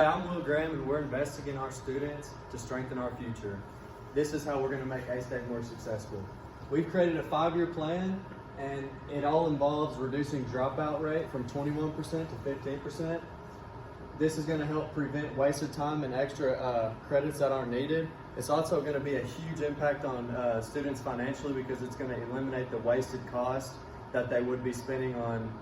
Hi, I'm Will Graham, and we're investing in our students to strengthen our future. This is how we're going to make A-State more successful. We've created a 5-year plan, and it all involves reducing dropout rate from 21% to 15%. This is going to help prevent wasted time and extra credits that aren't needed. It's also going to be a huge impact on students financially because it's going to eliminate the wasted cost that they would be spending on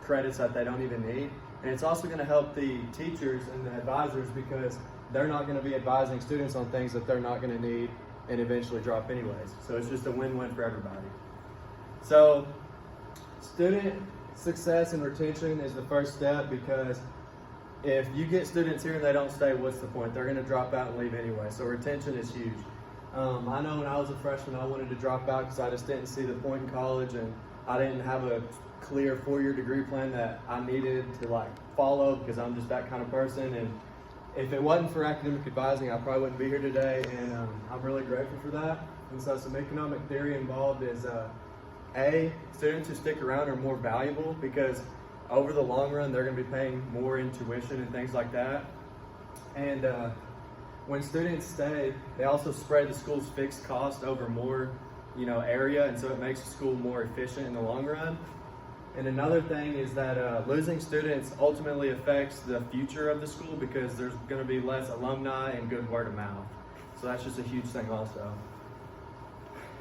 credits that they don't even need. And it's also going to help the teachers and the advisors because they're not going to be advising students on things that they're not going to need and eventually drop anyways. So it's just a win-win for everybody. So student success and retention is the first step because if you get students here and they don't stay, what's the point? They're going to drop out and leave anyway. So retention is huge. I know when I was a freshman, I wanted to drop out because I just didn't see the point in college and I didn't have a clear 4-year degree plan that I needed to follow because I'm just that kind of person. And if it wasn't for academic advising, I probably wouldn't be here today. And I'm really grateful for that. And so some economic theory involved is students who stick around are more valuable because over the long run, they're going to be paying more in tuition and things like that. And when students stay, they also spread the school's fixed cost over more area, and so it makes the school more efficient in the long run. And another thing is that losing students ultimately affects the future of the school because there's going to be less alumni and good word of mouth. So that's just a huge thing also.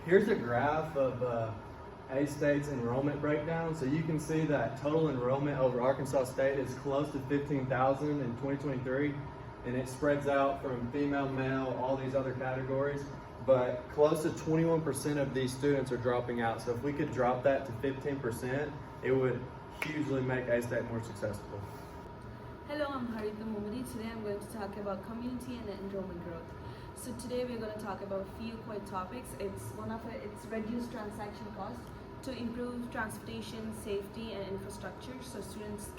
Here's a graph of A-State's enrollment breakdown. So you can see that total enrollment over Arkansas State is close to 15,000 in 2023, and it spreads out from female, male, all these other categories. But close to 21% of these students are dropping out. So if we could drop that to 15%, it would hugely make A-State more successful. Hello, I'm Harita Mumadi. Today I'm going to talk about community and enrollment growth. So today we're going to talk about a few quick topics. It's reduced transaction cost to improve transportation, safety, and infrastructure, so students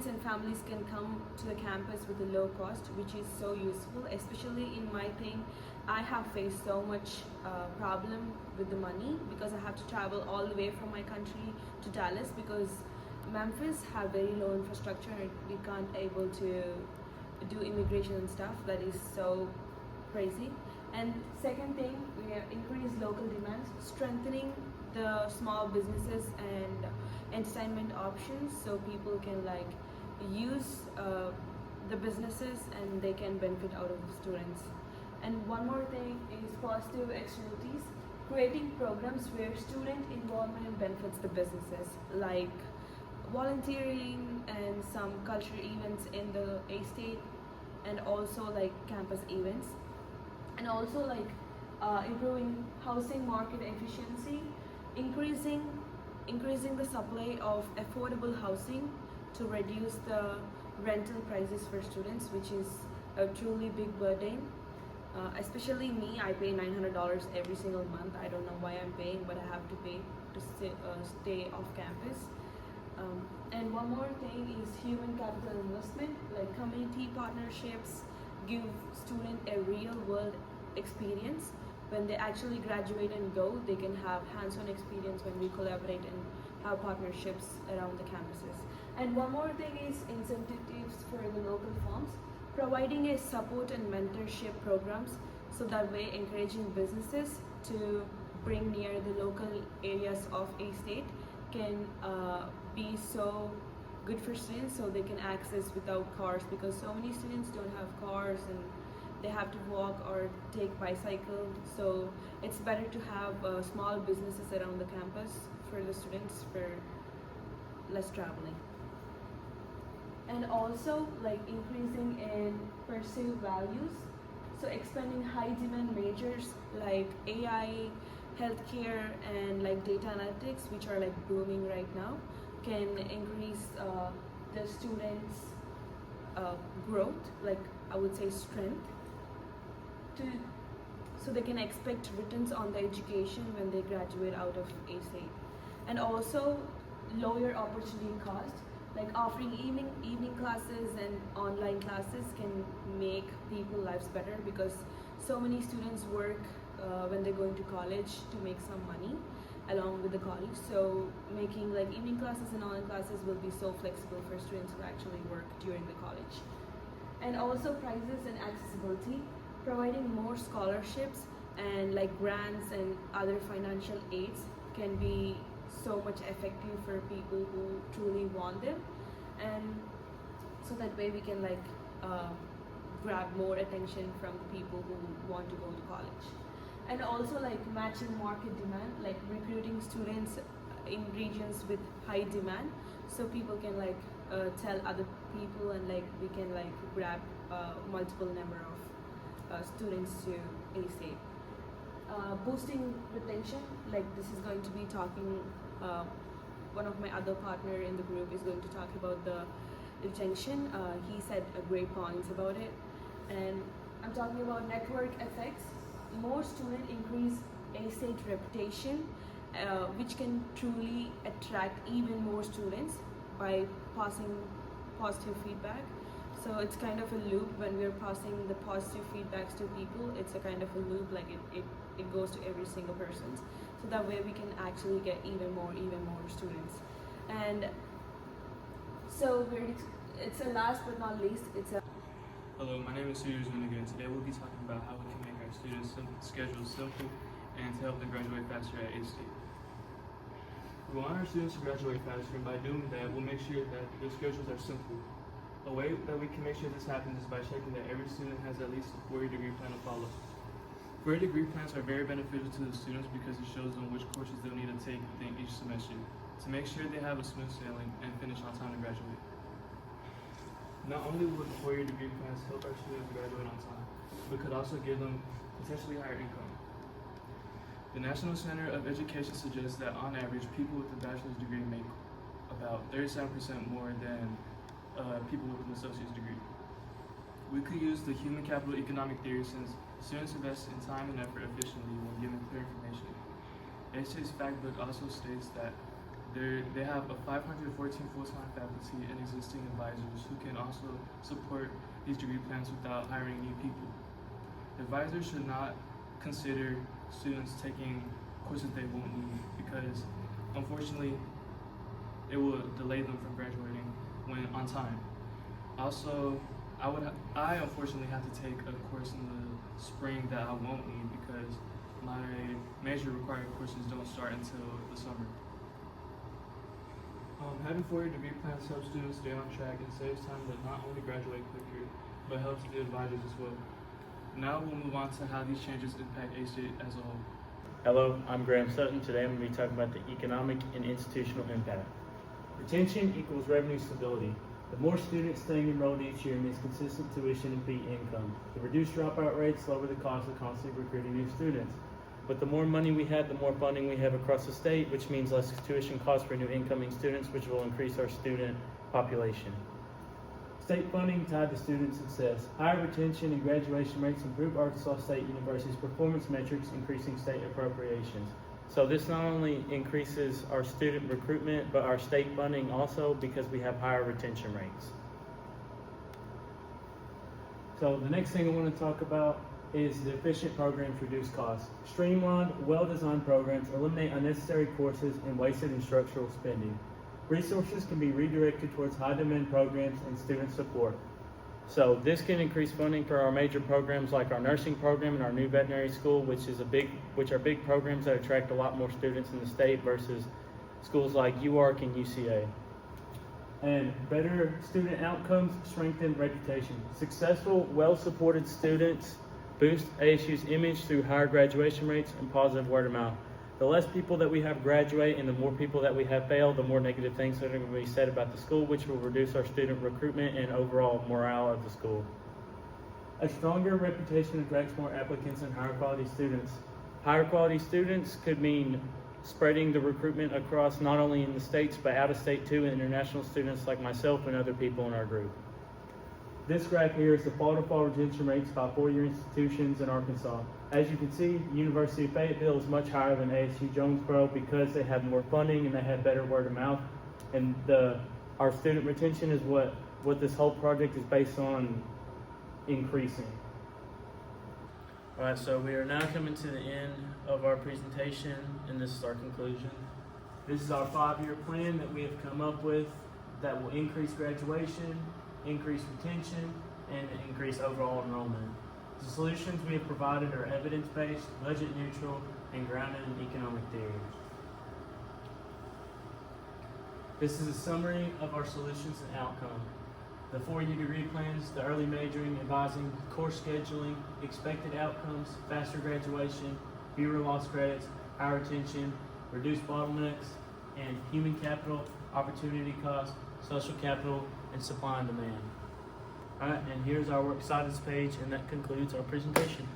and families can come to the campus with a low cost, which is so useful. Especially in my thing, I have faced so much problem with the money because I have to travel all the way from my country to Dallas because Memphis have very low infrastructure and we can't able to do immigration and stuff. That is so crazy. And second thing, we have increased local demand, strengthening the small businesses and entertainment options so people can use the businesses and they can benefit out of the students. And one more thing is positive externalities, creating programs where student involvement benefits the businesses, like volunteering and some cultural events in the A-State, and also campus events, and also improving housing market efficiency, increasing the supply of affordable housing to reduce the rental prices for students, which is a truly big burden. Especially me, I pay $900 every single month. I don't know why I'm paying, but I have to pay to stay off campus. And one more thing is human capital investment, like community partnerships give students a real world experience. When they actually graduate and go, they can have hands-on experience when we collaborate and have partnerships around the campuses. And one more thing is incentives for the local firms, providing a support and mentorship programs, so that way encouraging businesses to bring near the local areas of A-State can be so good for students, so they can access without cars, because so many students don't have cars and they have to walk or take bicycle. So it's better to have small businesses around the campus for the students for less traveling. And also increasing in pursuit values, so expanding high demand majors like AI, healthcare, and data analytics, which are booming right now, can increase the students' growth, I would say strength, so they can expect returns on their education when they graduate out of A-State. And also lower opportunity cost, offering evening classes and online classes can make people's lives better, because so many students work when they go into college to make some money, along with the college. So making like evening classes and online classes will be so flexible for students who actually work during the college. And also prizes and accessibility, providing more scholarships and like grants and other financial aids can be so much effective for people who truly want them, and so that way we can like grab more attention from the people who want to go to college. And also like matching market demand, like recruiting students in regions with high demand, so people can like tell other people, and like we can like grab multiple number of students to A-State. Boosting retention, like this is going to be talking, one of my other partner in the group is going to talk about the retention. He said a great points about it. And I'm talking about network effects. More student increase A-State reputation, which can truly attract even more students by passing positive feedback. So it's kind of a loop. When we're passing the positive feedbacks to people, it's a kind of a loop, like it goes to every single person. So that way we can actually get even more students. And so it's a last but not least, it's a Hello, my name is Sirius Zuniga, and today we'll be talking about how we can make our students' schedules simple and to help them graduate faster at A-State. We want our students to graduate faster, and by doing that, we'll make sure that their schedules are simple. A way that we can make sure this happens is by checking that every student has at least a 4-year degree plan to follow. 4-year degree plans are very beneficial to the students because it shows them which courses they'll need to take within each semester to make sure they have a smooth sailing and finish on time to graduate. Not only will the 4-year degree plans help our students graduate on time, but could also give them potentially higher income. The National Center of Education suggests that on average, people with a bachelor's degree make about 37% more than people with an associate's degree. We could use the human capital economic theory since students invest in time and effort efficiently when given clear information. A-State's fact book also states that they have a 514 full-time faculty and existing advisors who can also support these degree plans without hiring new people. Advisors should not consider students taking courses they won't need because, unfortunately, it will delay them from graduating when on time. Also, I unfortunately have to take a course in the spring that I won't need because my major required courses don't start until the summer. Having 4-year degree plans helps students stay on track and saves time to not only graduate quicker, but helps the advisors as well. Now we'll move on to how these changes impact A-State as a whole. Hello, I'm Graham Sutton. Today I'm going to be talking about the economic and institutional impact. Retention equals revenue stability. The more students staying enrolled each year means consistent tuition and fee income. The reduced dropout rates lower the cost of constantly recruiting new students. But the more money we have, the more funding we have across the state, which means less tuition costs for new incoming students, which will increase our student population. State funding tied to student success. Higher retention and graduation rates improve Arkansas State University's performance metrics, increasing state appropriations. So this not only increases our student recruitment, but our state funding also because we have higher retention rates. So the next thing I want to talk about is the efficient programs reduce costs. Streamlined, well-designed programs eliminate unnecessary courses and wasted instructional spending. Resources can be redirected towards high-demand programs and student support. So this can increase funding for our major programs like our nursing program and our new veterinary school, which are big programs that attract a lot more students in the state versus schools like UARK and UCA. And better student outcomes strengthen reputation. Successful, well-supported students boost ASU's image through higher graduation rates and positive word of mouth. The less people that we have graduate and the more people that we have fail, the more negative things that are going to be said about the school, which will reduce our student recruitment and overall morale of the school. A stronger reputation attracts more applicants and higher quality students. Higher quality students could mean spreading the recruitment across not only in the states but out of state too, and international students like myself and other people in our group. This graph here is the fall-to-fall retention rates by 4-year institutions in Arkansas. As you can see, University of Fayetteville is much higher than ASU Jonesboro because they have more funding and they have better word of mouth. And our student retention is what this whole project is based on increasing. All right, so we are now coming to the end of our presentation, and this is our conclusion. This is our 5-year plan that we have come up with that will increase graduation, increase retention, and increase overall enrollment. The solutions we have provided are evidence-based, budget-neutral, and grounded in economic theory. This is a summary of our solutions and outcome. The 4-year degree plans, the early majoring, advising, course scheduling, expected outcomes, faster graduation, fewer lost credits, higher retention, reduced bottlenecks, and human capital, opportunity cost, social capital, and supply and demand. All right, and here's our works cited page, and that concludes our presentation.